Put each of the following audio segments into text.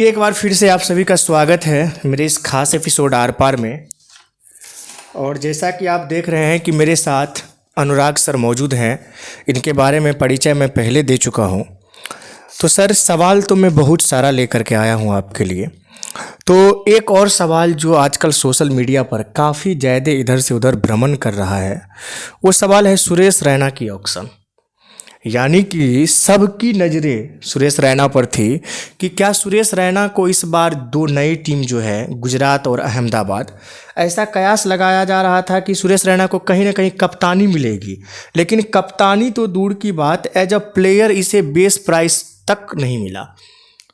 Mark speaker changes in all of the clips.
Speaker 1: एक बार फिर से आप सभी का स्वागत है मेरे इस खास एपिसोड आर पार में। और जैसा कि आप देख रहे हैं कि मेरे साथ अनुराग सर मौजूद हैं। इनके बारे में परिचय मैं पहले दे चुका हूं। तो सर, सवाल तो मैं बहुत सारा लेकर के आया हूं आपके लिए। तो एक और सवाल जो आजकल सोशल मीडिया पर काफ़ी ज़्यादा इधर से उधर भ्रमण कर रहा है, वो सवाल है सुरेश रैना की ऑक्शन। यानी कि सबकी नज़रें सुरेश रैना पर थी कि क्या सुरेश रैना को इस बार दो नई टीम जो है गुजरात और अहमदाबाद, ऐसा कयास लगाया जा रहा था कि सुरेश रैना को कहीं ना कहीं कप्तानी मिलेगी। लेकिन कप्तानी तो दूर की बात, एज अ प्लेयर इसे बेस प्राइस तक नहीं मिला।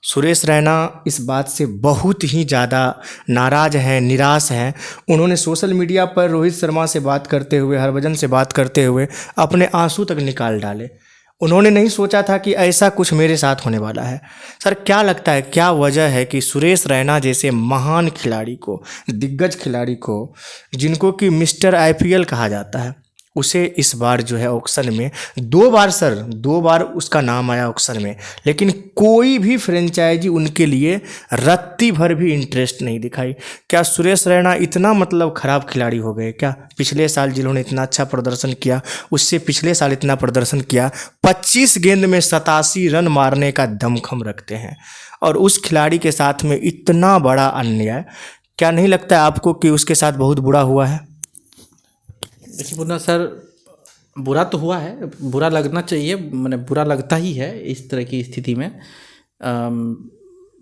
Speaker 1: सुरेश रैना इस बात से बहुत ही ज़्यादा नाराज़ हैं, निराश हैं। उन्होंने सोशल मीडिया पर रोहित शर्मा से बात करते हुए, हरभजन से बात करते हुए अपने आंसू तक निकाल डाले। उन्होंने नहीं सोचा था कि ऐसा कुछ मेरे साथ होने वाला है। सर, क्या लगता है, क्या वजह है कि सुरेश रैना जैसे महान खिलाड़ी को, दिग्गज खिलाड़ी को, जिनको कि मिस्टर आईपीएल कहा जाता है, उसे इस बार जो है ऑक्शन में दो बार उसका नाम आया ऑक्शन में, लेकिन कोई भी फ्रेंचाइजी उनके लिए रत्ती भर भी इंटरेस्ट नहीं दिखाई। क्या सुरेश रैना इतना खराब खिलाड़ी हो गए क्या? पिछले साल जिन्होंने इतना अच्छा प्रदर्शन किया, उससे पिछले साल इतना प्रदर्शन किया, 25 गेंद में 87 रन मारने का दमखम रखते हैं, और उस खिलाड़ी के साथ में इतना बड़ा अन्याय, क्या नहीं लगता है आपको कि उसके साथ बहुत बुरा हुआ है?
Speaker 2: देखिए मुन्ना सर, बुरा तो हुआ है, बुरा लगना चाहिए, मैंने बुरा लगता ही है इस तरह की स्थिति में।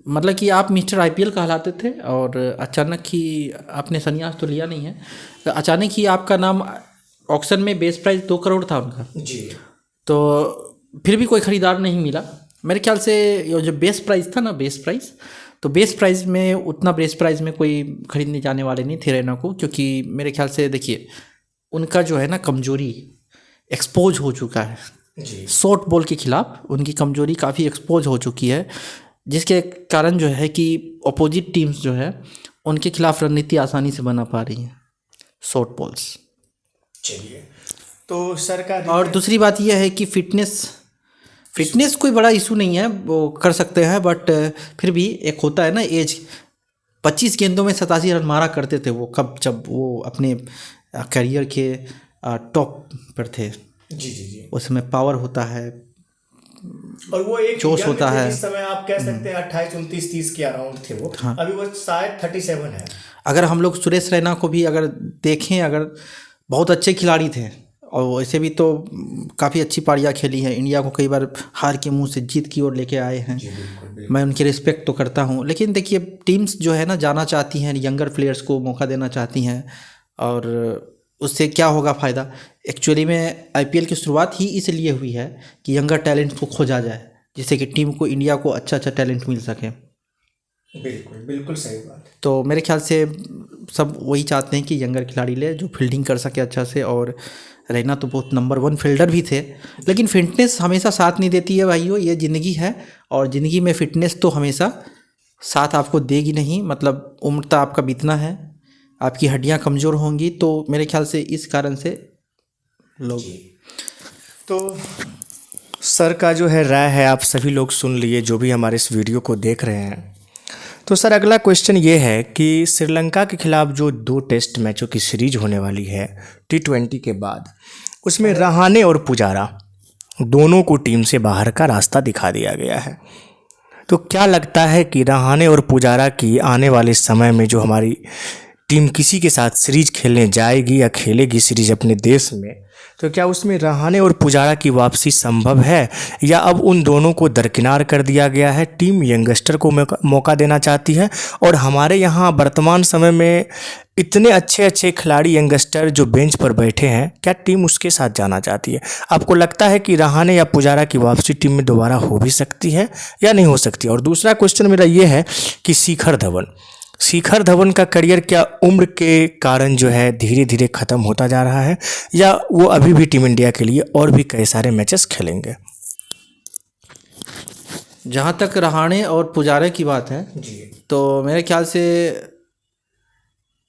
Speaker 2: मतलब कि आप मिस्टर आईपीएल कहलाते थे और अचानक ही आपने संन्यास तो लिया नहीं है, तो अचानक ही आपका नाम ऑक्शन में बेस प्राइस 2 करोड़ था उनका
Speaker 1: जी।
Speaker 2: तो फिर भी कोई ख़रीदार नहीं मिला। मेरे ख्याल से ये जो बेस प्राइस था ना, बेस प्राइस में उतना बेस प्राइस में कोई ख़रीदने जाने वाले नहीं थे रैना को, क्योंकि मेरे ख्याल से देखिए उनका जो है ना कमजोरी एक्सपोज हो चुका है
Speaker 1: जी।
Speaker 2: शॉर्ट बॉल के खिलाफ उनकी कमजोरी काफ़ी एक्सपोज हो चुकी है, जिसके कारण जो है कि अपोजिट टीम्स जो है उनके खिलाफ रणनीति आसानी से बना पा रही हैं शॉर्ट बॉल्स।
Speaker 1: चलिए, तो सर का
Speaker 2: और दूसरी बात यह है कि फिटनेस कोई बड़ा इशू नहीं है, वो कर सकते हैं, बट फिर भी एक होता है ना एज। 25 गेंदों में 87 रन मारा करते थे वो, कब जब वो अपने करियर के टॉप पर थे।
Speaker 1: जी जी जी।
Speaker 2: उस समय पावर होता है
Speaker 1: और वो एक
Speaker 2: जोश होता है।
Speaker 1: इस समय आप कह सकते हैं 28, 29, 30 के अराउंड थे वो।
Speaker 2: हाँ।
Speaker 1: अभी वो शायद 37 है।
Speaker 2: अगर हम लोग सुरेश रैना को भी अगर देखें, अगर बहुत अच्छे खिलाड़ी थे और वैसे भी तो काफ़ी अच्छी पारियाँ खेली हैं, इंडिया को कई बार हार के मुंह से जीत की ओर लेके आए हैं। मैं उनकी रिस्पेक्ट तो करता हूं, लेकिन देखिए टीम्स जो है ना जाना चाहती हैं, यंगर प्लेयर्स को मौका देना चाहती हैं, और उससे क्या होगा फ़ायदा। एक्चुअली में आईपीएल की शुरुआत ही इसलिए हुई है कि यंगर टैलेंट को खोजा जाए, जिससे कि टीम को, इंडिया को अच्छा टैलेंट मिल सके।
Speaker 1: बिल्कुल बिल्कुल सही बात।
Speaker 2: तो मेरे ख्याल से सब वही चाहते हैं कि यंगर खिलाड़ी ले जो फील्डिंग कर सके अच्छा से, और रैना तो बहुत नंबर 1 फील्डर भी थे, लेकिन फिटनेस हमेशा साथ नहीं देती है भाइयों, ये ज़िंदगी है, और ज़िंदगी में फ़िटनेस तो हमेशा साथ आपको देगी नहीं। मतलब उम्र तो आपका बीतना है, आपकी हड्डियां कमज़ोर होंगी, तो मेरे ख्याल से इस कारण से लोग।
Speaker 1: तो सर का जो है राय है, आप सभी लोग सुन लिए जो भी हमारे इस वीडियो को देख रहे हैं। तो सर, अगला क्वेश्चन ये है कि श्रीलंका के खिलाफ जो 2 टेस्ट मैचों की सीरीज होने वाली है T20 के बाद, उसमें रहाणे और पुजारा दोनों को टीम से बाहर का रास्ता दिखा दिया गया है। तो क्या लगता है कि रहाणे और पुजारा की आने वाले समय में जो हमारी टीम किसी के साथ सीरीज खेलने जाएगी या खेलेगी सीरीज अपने देश में, तो क्या उसमें रहाणे और पुजारा की वापसी संभव है, या अब उन दोनों को दरकिनार कर दिया गया है? टीम यंगस्टर को मौका देना चाहती है, और हमारे यहाँ वर्तमान समय में इतने अच्छे अच्छे खिलाड़ी यंगस्टर जो बेंच पर बैठे हैं, क्या टीम उसके साथ जाना चाहती है? आपको लगता है कि रहाणे या पुजारा की वापसी टीम में दोबारा हो भी सकती है या नहीं हो सकती? और दूसरा क्वेश्चन मेरा ये है कि शिखर धवन का करियर क्या उम्र के कारण जो है धीरे धीरे ख़त्म होता जा रहा है, या वो अभी भी टीम इंडिया के लिए और भी कई सारे मैचेस खेलेंगे?
Speaker 2: जहाँ तक रहाणे और पुजारा की बात है
Speaker 1: जी।
Speaker 2: तो मेरे ख्याल से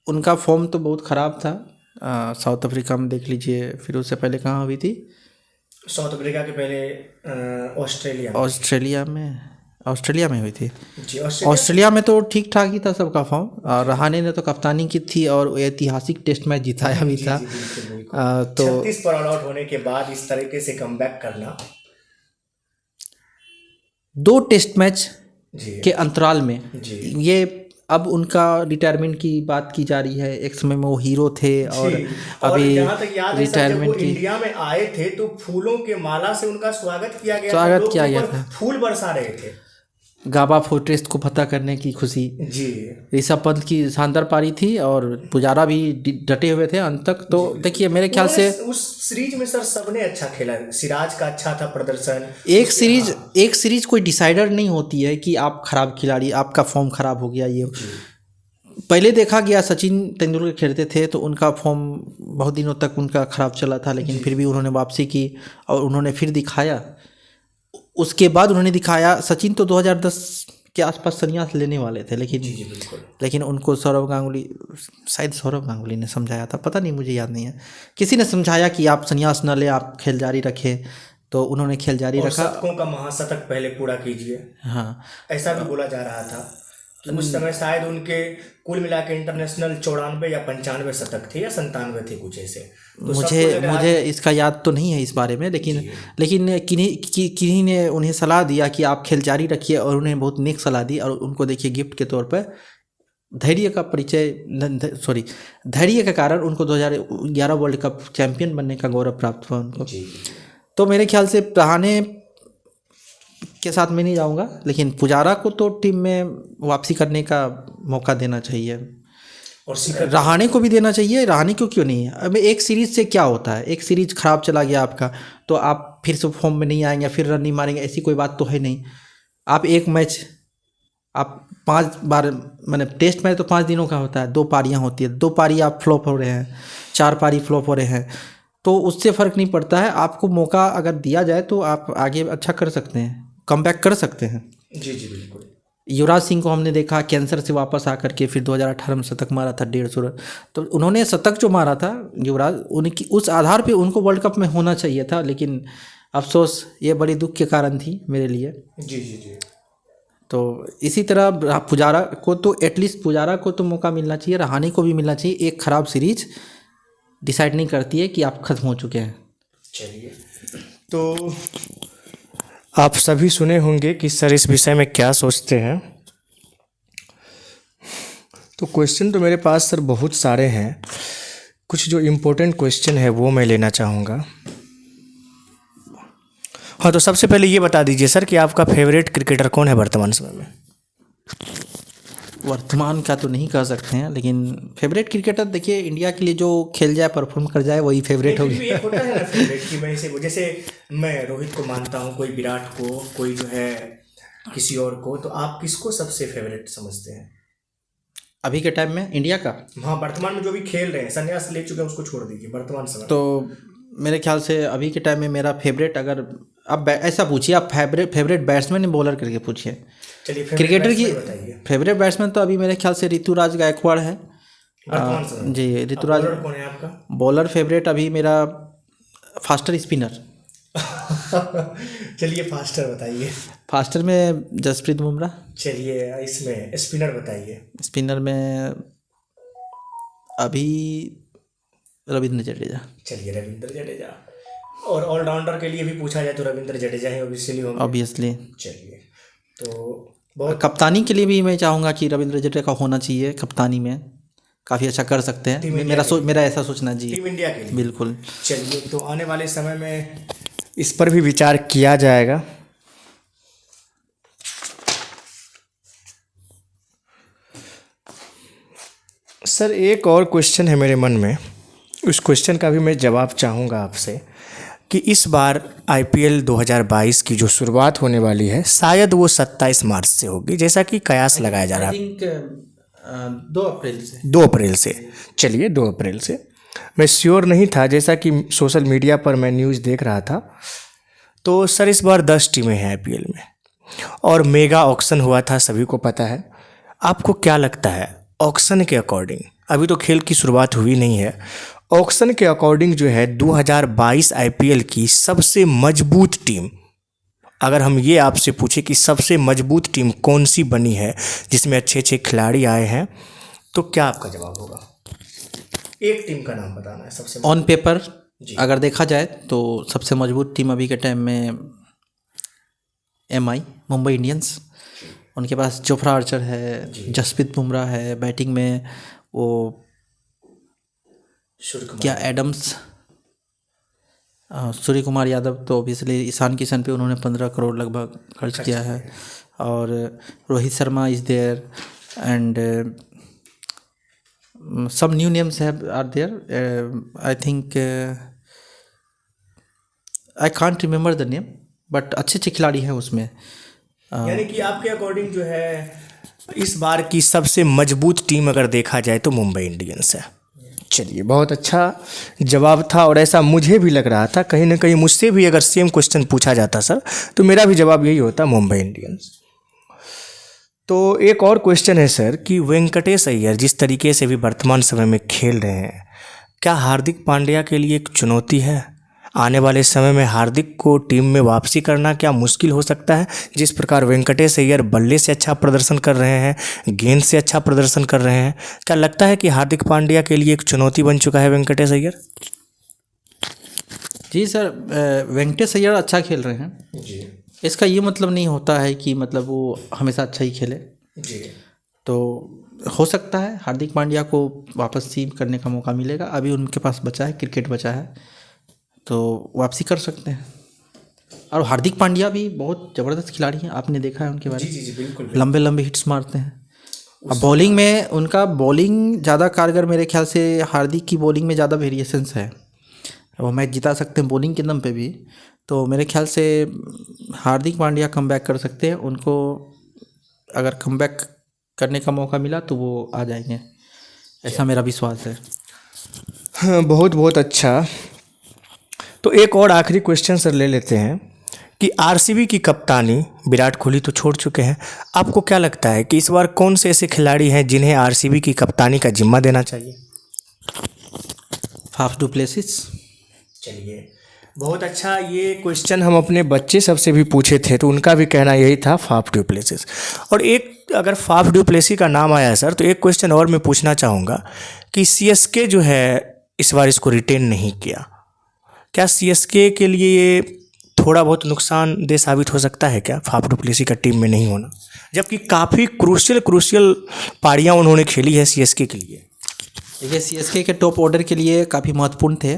Speaker 2: उनका फॉर्म तो बहुत ख़राब था। साउथ अफ्रीका में देख लीजिए, फिर उससे पहले कहाँ हुई थी?
Speaker 1: साउथ अफ्रीका के पहले ऑस्ट्रेलिया
Speaker 2: में ऑस्ट्रेलिया में हुई थी।
Speaker 1: जी ऑस्ट्रेलिया
Speaker 2: ऑस्ट्रेलिया में तो ठीक ठाक ही था सबका फॉर्म, और रहाणे ने तो कप्तानी की थी और ऐतिहासिक टेस्ट मैच जिताया भी था। तो
Speaker 1: 36 पर ऑल आउट होने के बाद इस तरीके से कमबैक करना।
Speaker 2: 2 टेस्ट मैच
Speaker 1: जी
Speaker 2: के अंतराल में
Speaker 1: जी
Speaker 2: ये अब उनका रिटायरमेंट की बात की जा रही है। एक समय में वो हीरो थे और
Speaker 1: जी। और
Speaker 2: अभी
Speaker 1: जहाँ तक याद है सर, जब वो
Speaker 2: रिटायरमेंट की
Speaker 1: इंडिया में आए थे तो फूलों के माला से उनका स्वागत किया गया था,
Speaker 2: स्वागत
Speaker 1: लोग
Speaker 2: किया गया
Speaker 1: ऊपर
Speaker 2: था।
Speaker 1: फूल बरसा रहे थे।
Speaker 2: गाबा फोर्ट्रेस को फतह करने की खुशी,
Speaker 1: जी
Speaker 2: ऋषभ पंत की शानदार पारी थी और पुजारा भी डटे हुए थे अंत तक। तो देखिए मेरे ख्याल से
Speaker 1: उस सीरीज में सर सबने अच्छा खेला, सिराज का अच्छा था प्रदर्शन।
Speaker 2: एक सीरीज कोई डिसाइडर नहीं होती है कि आप खराब खिलाड़ी, आपका फॉर्म खराब हो गया। ये पहले देखा गया, सचिन तेंदुलकर खेलते थे तो उनका फॉर्म बहुत दिनों तक उनका खराब चला था, लेकिन फिर भी उन्होंने वापसी की और उन्होंने फिर दिखाया। उसके बाद उन्होंने दिखाया, सचिन तो 2010 के आसपास संन्यास लेने वाले थे, लेकिन उनको सौरव गांगुली, शायद सौरव गांगुली ने समझाया था, पता नहीं, मुझे याद नहीं है, किसी ने समझाया कि आप संन्यास न ले, आप खेल जारी रखें। तो उन्होंने खेल जारी रखा।
Speaker 1: शतकों का महाशतक पहले पूरा कीजिए,
Speaker 2: हाँ,
Speaker 1: ऐसा भी बोला जा रहा था कि उस समय शायद उनके कुल मिला के इंटरनेशनल 94 या 95 शतक थे या 97 थे कुछ ऐसे। तो
Speaker 2: मुझे इसका याद तो नहीं है इस बारे में, लेकिन किन्हीं ने उन्हें सलाह दिया कि आप खेल जारी रखिए, और उन्हें बहुत नेक सलाह दी। और उनको देखिए गिफ्ट के तौर पर धैर्य का धैर्य के कारण उनको 2011 वर्ल्ड कप चैंपियन बनने का गौरव प्राप्त हुआ उनको। तो मेरे ख्याल से रहाणे के साथ मैं नहीं जाऊंगा, लेकिन पुजारा को तो टीम में वापसी करने का मौका देना चाहिए
Speaker 1: और
Speaker 2: रहाणे को भी देना चाहिए। रहाणे को क्यों नहीं है? अब एक सीरीज से क्या होता है, एक सीरीज खराब चला गया आपका तो आप फिर से फॉर्म में नहीं आएंगे, फिर रन नहीं मारेंगे, ऐसी कोई बात तो है नहीं। आप एक मैच, आप 5 बार, मैंने टेस्ट मैच तो 5 दिनों का होता है, 2 पारियां होती है, 2 पारी आप फ्लॉप हो रहे हैं, 4 पारी फ्लॉप हो रहे हैं, तो उससे फ़र्क नहीं पड़ता है। आपको मौका अगर दिया जाए तो आप आगे अच्छा कर सकते हैं, कमबैक कर सकते हैं।
Speaker 1: जी बिल्कुल।
Speaker 2: युवराज सिंह को हमने देखा कैंसर से वापस आकर के फिर 2018 में शतक मारा था 150 रन। तो उन्होंने शतक जो मारा था युवराज, उनकी उस आधार पे उनको वर्ल्ड कप में होना चाहिए था, लेकिन अफसोस ये बड़ी दुख के कारण थी मेरे लिए।
Speaker 1: जी।
Speaker 2: तो इसी तरह पुजारा को तो एटलीस्ट पुजारा को तो मौका मिलना चाहिए, रहाणे को भी मिलना चाहिए। एक ख़राब सीरीज डिसाइड नहीं करती है कि आप ख़त्म हो चुके हैं।
Speaker 1: चलिए, तो आप सभी सुने होंगे कि सर इस विषय में क्या सोचते हैं। तो क्वेश्चन तो मेरे पास सर बहुत सारे हैं, कुछ जो इम्पोर्टेंट क्वेश्चन है वो मैं लेना चाहूँगा। हाँ, तो सबसे पहले ये बता दीजिए सर कि आपका फेवरेट क्रिकेटर कौन है वर्तमान समय में?
Speaker 2: वर्तमान का तो नहीं कह सकते हैं, लेकिन फेवरेट क्रिकेटर देखिए इंडिया के लिए जो खेल जाए, परफॉर्म कर जाए, वही फेवरेट होगी।
Speaker 1: एक होता है ना फेवरेट की वजह से, जैसे मैं रोहित को मानता हूँ, कोई विराट को, कोई जो है किसी और को, तो आप किसको सबसे फेवरेट समझते हैं
Speaker 2: अभी के टाइम में इंडिया का?
Speaker 1: हाँ, वर्तमान में जो भी खेल रहे हैं, संन्यास ले चुके हैं उसको छोड़ दीजिए, वर्तमान समय।
Speaker 2: तो मेरे ख्याल से अभी के टाइम में मेरा फेवरेट, अगर आप ऐसा पूछिए, आप फेवरेट बैट्समैन या बॉलर करके पूछिए।
Speaker 1: चलिए,
Speaker 2: क्रिकेटर की फेवरेट बैट्समैन तो अभी मेरे ख्याल से ऋतुराज गायकवाड़ है। जी, ऋतुराज।
Speaker 1: कौन है आपका
Speaker 2: बॉलर फेवरेट अभी मेरा फास्टर स्पिनर।
Speaker 1: चलिए फास्टर बताइए।
Speaker 2: फास्टर में जसप्रीत बुमराह।
Speaker 1: चलिए, इसमें स्पिनर बताइए।
Speaker 2: स्पिनर में अभी रविंद्र जडेजा।
Speaker 1: चलिए, रविंद्र जडेजा। और ऑलराउंडर के लिए भी पूछा जाए तो रविंद्र जडेजा ही ऑब्वियसली। चलिए, तो बहुत
Speaker 2: कप्तानी के लिए भी मैं चाहूँगा कि रविंद्र जडेजा का होना चाहिए कप्तानी में, काफ़ी अच्छा कर सकते हैं। मेरा ऐसा सोचना जी,
Speaker 1: टीम इंडिया के लिए
Speaker 2: बिल्कुल।
Speaker 1: चलिए, तो आने वाले समय में इस पर भी विचार किया जाएगा। सर एक और क्वेश्चन है मेरे मन में, उस क्वेश्चन का भी मैं जवाब चाहूँगा आपसे कि इस बार IPL 2022 की जो शुरुआत होने वाली है शायद वो 27 मार्च से होगी, जैसा कि कयास लगाया जा रहा है।
Speaker 2: 2 अप्रैल से।
Speaker 1: 2 अप्रैल से। चलिए, 2 अप्रैल से। मैं श्योर नहीं था, जैसा कि सोशल मीडिया पर मैं न्यूज़ देख रहा था। तो सर इस बार 10 टीमें हैं IPL में और मेगा ऑक्शन हुआ था, सभी को पता है। आपको क्या लगता है ऑक्शन के अकॉर्डिंग, अभी तो खेल की शुरुआत हुई नहीं है, ऑक्शन के अकॉर्डिंग जो है 2022 IPL की सबसे मजबूत टीम अगर हम ये आपसे पूछे कि सबसे मजबूत टीम कौन सी बनी है जिसमें अच्छे अच्छे खिलाड़ी आए हैं, तो क्या आपका जवाब होगा? एक टीम का नाम बताना है सबसे
Speaker 2: ऑन पेपर अगर देखा जाए तो सबसे मजबूत टीम अभी के टाइम में MI मुंबई इंडियंस। उनके पास जोफ्रा आर्चर है, जसप्रीत बुमराह है, बैटिंग में वो क्या एडम्स, सूर्य कुमार यादव तो ऑब्वियसली ईशान किशन पे उन्होंने 15 करोड़ लगभग खर्च किया है, और Rohit Sharma is there and some new names are there. I think I can't remember the name, but अच्छे अच्छे खिलाड़ी हैं उसमें।
Speaker 1: यानी कि आपके अकॉर्डिंग जो है इस बार की सबसे मजबूत टीम अगर देखा जाए तो मुंबई इंडियंस है। चलिए, बहुत अच्छा जवाब था और ऐसा मुझे भी लग रहा था। कहीं ना कहीं मुझसे भी अगर सेम क्वेश्चन पूछा जाता सर तो मेरा भी जवाब यही होता, मुंबई इंडियंस। तो एक और क्वेश्चन है सर कि वेंकटेश अय्यर जिस तरीके से भी वर्तमान समय में खेल रहे हैं, क्या हार्दिक पांड्या के लिए एक चुनौती है? आने वाले समय में हार्दिक को टीम में वापसी करना क्या मुश्किल हो सकता है? जिस प्रकार वेंकटेश अय्यर बल्ले से अच्छा प्रदर्शन कर रहे हैं, गेंद से अच्छा प्रदर्शन कर रहे हैं, क्या लगता है कि हार्दिक पांड्या के लिए एक चुनौती बन चुका है वेंकटेश अय्यर?
Speaker 2: जी सर, वेंकटेश अय्यर अच्छा खेल रहे हैं जी। इसका ये मतलब नहीं होता है कि मतलब वो हमेशा अच्छा ही खेले जी। तो हो सकता है हार्दिक पांड्या को वापस टीम करने का मौका मिलेगा। अभी उनके पास बचा है, क्रिकेट बचा है, तो वापसी कर सकते हैं। और हार्दिक पांड्या भी बहुत ज़बरदस्त खिलाड़ी हैं, आपने देखा है उनके बारे में। जी, बिल्कुल। लंबे लंबे हिट्स मारते हैं। अब बॉलिंग में उनका बॉलिंग ज़्यादा कारगर, मेरे ख्याल से हार्दिक की बॉलिंग में ज़्यादा वेरिएशंस है, वो मैच जिता सकते हैं बॉलिंग के दम पे भी। तो मेरे ख्याल से हार्दिक पांड्या कमबैक कर सकते हैं। उनको अगर कमबैक करने का मौका मिला तो वो आ जाएंगे, ऐसा मेरा विश्वास है।
Speaker 1: हाँ, बहुत बहुत अच्छा। तो एक और आखिरी क्वेश्चन सर ले लेते हैं कि RCB की कप्तानी विराट कोहली तो छोड़ चुके हैं, आपको क्या लगता है कि इस बार कौन से ऐसे खिलाड़ी हैं जिन्हें RCB की कप्तानी का जिम्मा देना चाहिए?
Speaker 2: Faf du Plessis.
Speaker 1: चलिए, बहुत अच्छा। ये क्वेश्चन हम अपने बच्चे सबसे भी पूछे थे तो उनका भी कहना यही था, फाफ डू प्लेसिस। और एक अगर फाफ डू प्लेसी का नाम आया है सर, तो एक क्वेश्चन और मैं पूछना चाहूँगा कि CSK जो है इस बार इसको रिटेन नहीं किया, क्या CSK के लिए ये थोड़ा बहुत नुकसानदेह साबित हो सकता है क्या, फाफ डू प्लेसी का टीम में नहीं होना, जबकि काफ़ी क्रूशियल पारियाँ उन्होंने खेली है CSK के लिए?
Speaker 2: देखिए, CSK के टॉप ऑर्डर के लिए काफ़ी महत्वपूर्ण थे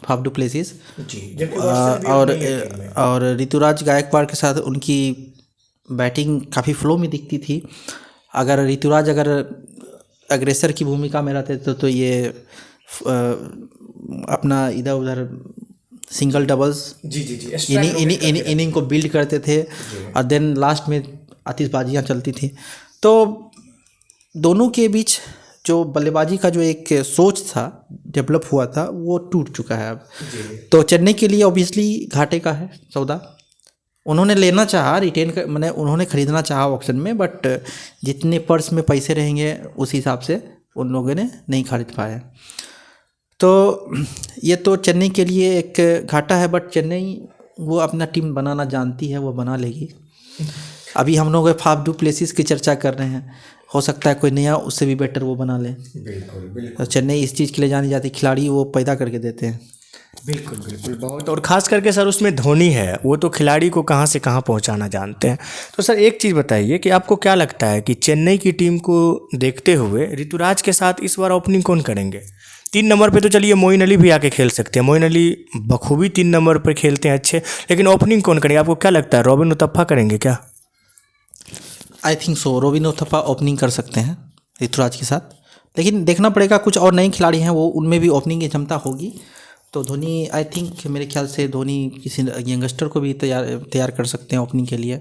Speaker 2: फाफ डू प्लेसिस जी। और ऋतुराज गायकवाड़ के साथ उनकी बैटिंग काफ़ी फ्लो में दिखती थी। अगर ऋतुराज अगर अग्रेसर की भूमिका में रहते तो ये अपना इधर उधर सिंगल डबल्स जी इनिंग को बिल्ड करते थे, और देन लास्ट में आतिशबाजियाँ चलती थी। तो दोनों के बीच जो बल्लेबाजी का जो एक सोच था, डेवलप हुआ था, वो टूट चुका है अब। तो चेन्नई के लिए ऑब्वियसली घाटे का है सौदा। उन्होंने लेना चाहा रिटेन कर, मैंने उन्होंने ख़रीदना चाहा ऑक्शन में, बट जितने पर्स में पैसे रहेंगे उस हिसाब से उन लोगों ने नहीं खरीद पाए। तो ये तो चेन्नई के लिए एक घाटा है, बट चेन्नई वो अपना टीम बनाना जानती है, वो बना लेगी। अभी हम लोग फाफ डू प्लेसिस की चर्चा कर रहे हैं, हो सकता है कोई नया उससे भी बेटर वो बना ले। बिल्कुल। तो चेन्नई इस चीज़ के लिए जानी जाती, खिलाड़ी वो पैदा करके देते हैं।
Speaker 1: बिल्कुल बहुत। और ख़ास करके सर उसमें धोनी है, वो तो खिलाड़ी को कहाँ से कहाँ पहुँचाना जानते हैं। तो सर एक चीज़ बताइए कि आपको क्या लगता है कि चेन्नई की टीम को देखते हुए ऋतुराज के साथ इस बार ओपनिंग कौन करेंगे? 3 नंबर पे तो चलिए मोइन अली भी आके खेल सकते हैं, मोइन अली बखूबी 3 नंबर पर खेलते हैं अच्छे, लेकिन ओपनिंग कौन करेंगे? आपको क्या लगता है, रॉबिन उथप्पा करेंगे क्या?
Speaker 2: I think so, robin Uthappa opening कर सकते हैं ऋतुराज के साथ, लेकिन देखना पड़ेगा कुछ और नए खिलाड़ी हैं, वो उनमें भी ओपनिंग की क्षमता होगी। तो धोनी, आई थिंक मेरे ख्याल से धोनी किसी यंगस्टर को भी तैयार कर सकते हैं ओपनिंग के लिए,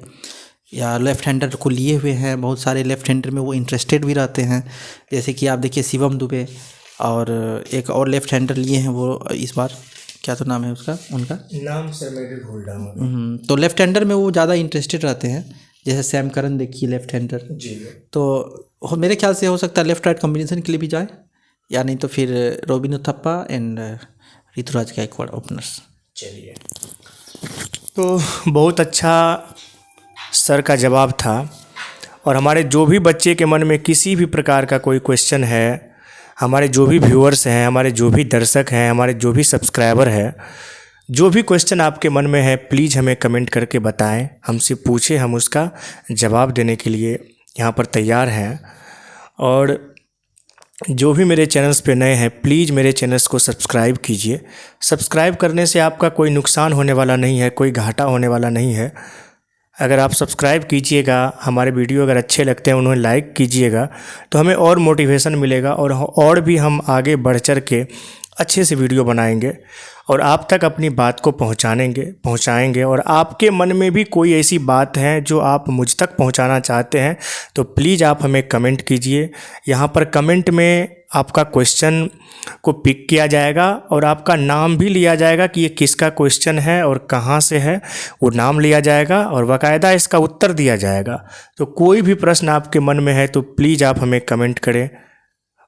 Speaker 2: या लेफ्ट हैंडर को लिए हुए हैं, बहुत सारे लेफ्ट हैंडर में वो इंटरेस्टेड भी रहते हैं। जैसे कि आप देखिए शिवम दुबे, और एक और लेफ्ट हैंडर लिए हैं वो इस बार, क्या तो नाम है उसका, उनका
Speaker 1: नाम सर मैं भी भूल रहा हूँ।
Speaker 2: तो लेफ्ट हैंडर में वो ज़्यादा इंटरेस्टेड रहते हैं, जैसे सैम करन देखिए लेफ्ट हैंडर जी। तो मेरे ख्याल से हो सकता है लेफ्ट राइट कॉम्बिनेशन के लिए भी जाए, या नहीं तो फिर रॉबिन उथप्पा एंड ऋतुराज गायकवाड़ ओपनर्स।
Speaker 1: चलिए। तो बहुत अच्छा सर का जवाब था। और हमारे जो भी बच्चे के मन में किसी भी प्रकार का कोई क्वेश्चन है, हमारे जो भी व्यूअर्स हैं, हमारे जो भी दर्शक हैं, हमारे जो भी सब्सक्राइबर हैं, जो भी क्वेश्चन आपके मन में है प्लीज़ हमें कमेंट करके बताएं, हमसे पूछें, हम उसका जवाब देने के लिए यहाँ पर तैयार हैं। और जो भी मेरे चैनल्स पे नए हैं प्लीज़ मेरे चैनल्स को सब्सक्राइब कीजिए। सब्सक्राइब करने से आपका कोई नुकसान होने वाला नहीं है, कोई घाटा होने वाला नहीं है। अगर आप सब्सक्राइब कीजिएगा, हमारे वीडियो अगर अच्छे लगते हैं उन्हें लाइक कीजिएगा, तो हमें और मोटिवेशन मिलेगा और भी हम आगे बढ़ चढ़ के अच्छे से वीडियो बनाएंगे और आप तक अपनी बात को पहुंचाएंगे। और आपके मन में भी कोई ऐसी बात है जो आप मुझ तक पहुंचाना चाहते हैं तो प्लीज़ आप हमें कमेंट कीजिए। यहाँ पर कमेंट में आपका क्वेश्चन को पिक किया जाएगा और आपका नाम भी लिया जाएगा कि ये किसका क्वेश्चन है और कहाँ से है, वो नाम लिया जाएगा और बाकायदा इसका उत्तर दिया जाएगा। तो कोई भी प्रश्न आपके मन में है तो प्लीज़ आप हमें कमेंट करें।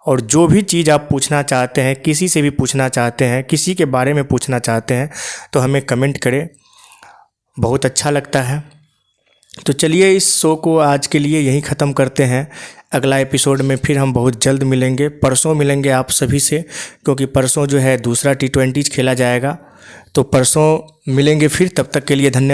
Speaker 1: और जो भी चीज़ आप पूछना चाहते हैं, किसी से भी पूछना चाहते हैं, किसी के बारे में पूछना चाहते हैं तो हमें कमेंट करें, बहुत अच्छा लगता है। तो चलिए इस शो को आज के लिए यहीं ख़त्म करते हैं। अगला एपिसोड में फिर हम बहुत जल्द मिलेंगे, परसों मिलेंगे आप सभी से, क्योंकि परसों जो है दूसरा T20 खेला जाएगा। तो परसों मिलेंगे फिर, तब तक के लिए धन्यवाद।